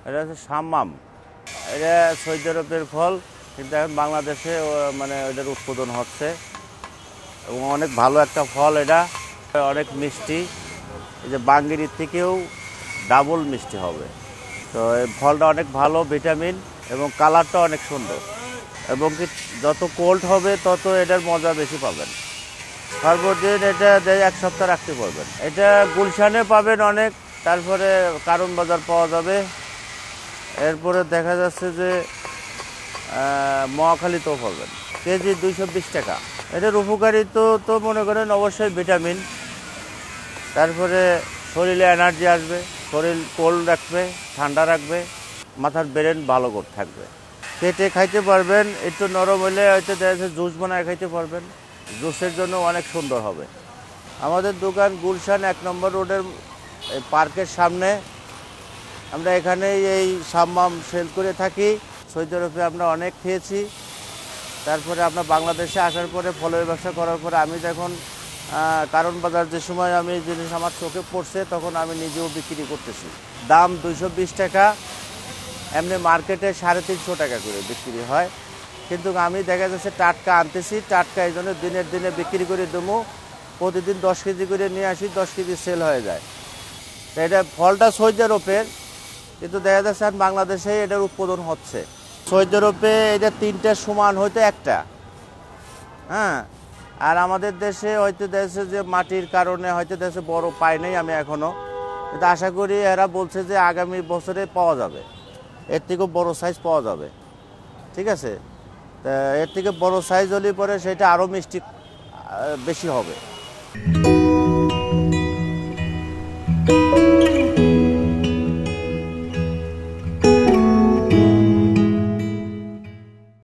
এটা হচ্ছে সাম্মাম। এটা সৌদি আরবের ফল, কিন্তু এখন বাংলাদেশে মানে এটার উৎপাদন হচ্ছে এবং অনেক ভালো একটা ফল। এটা অনেক মিষ্টি, এই যে বাঙ্গিরির থেকেও ডাবল মিষ্টি হবে। তো এই ফলটা অনেক ভালো, ভিটামিন এবং কালারটা অনেক সুন্দর, এবং কি যত কোল্ড হবে তত এটার মজা বেশি পাবেন। সর্বদিন এটা এক সপ্তাহ রাখতে পারবেন। এটা গুলশানে পাবেন অনেক, তারপরে কারণ বাজার পাওয়া যাবে, এরপরে দেখা যাচ্ছে যে মহাখালীতেও পাবেন। কেজি 220 টাকা। এটার উপকারিতা তো মনে করেন অবশ্যই ভিটামিন, তারপরে শরীরে এনার্জি আসবে, শরীর কোল্ড রাখবে, ঠান্ডা রাখবে, মাথার ব্রেন ভালো করে থাকবে। কেটে খাইতে পারবেন, একটু নরম হলে হয়তো দেখা যাচ্ছে জুস বানায় খাইতে পারবেন, জুসের জন্য অনেক সুন্দর হবে। আমাদের দোকান গুলশান 1 নম্বর রোডের পার্কের সামনে। আমরা এখানেই এই সাম্মাম সেল করে থাকি। সৌদি আরবে আমরা অনেক খেয়েছি। তারপরে আমরা বাংলাদেশে আসার পরে ফলের ব্যবসা করার পরে আমি যখন কারণ বাজার যে সময় আমি জিনিস আমার চোখে পড়ছে, তখন আমি নিজেও বিক্রি করতেছি। দাম 220 টাকা, এমনি মার্কেটে 350 টাকা করে বিক্রি হয়, কিন্তু আমি দেখা যাচ্ছে টাটকা আনতেছি, টাটকা এই জন্য দিনের দিনে বিক্রি করে দেবো। প্রতিদিন 10 কেজি করে নিয়ে আসি, 10 কেজি সেল হয়ে যায়। তো এটা ফলটা সৌদি আরবের, কিন্তু দেখা যাচ্ছে আর বাংলাদেশে এটার উৎপাদন হচ্ছে। সৌদি আরবে এটা 3টার সমান হয়তো একটা, হ্যাঁ। আর আমাদের দেশে হয়তো দেখছে যে মাটির কারণে হয়তো দেখছে বড় পায় নাই আমি এখনও, কিন্তু আশা করি এরা বলছে যে আগামী বছরে পাওয়া যাবে, এর থেকেও বড় সাইজ পাওয়া যাবে। ঠিক আছে, তা এর থেকে বড় সাইজ হলে পরে সেটা আরও মিষ্টি বেশি হবে।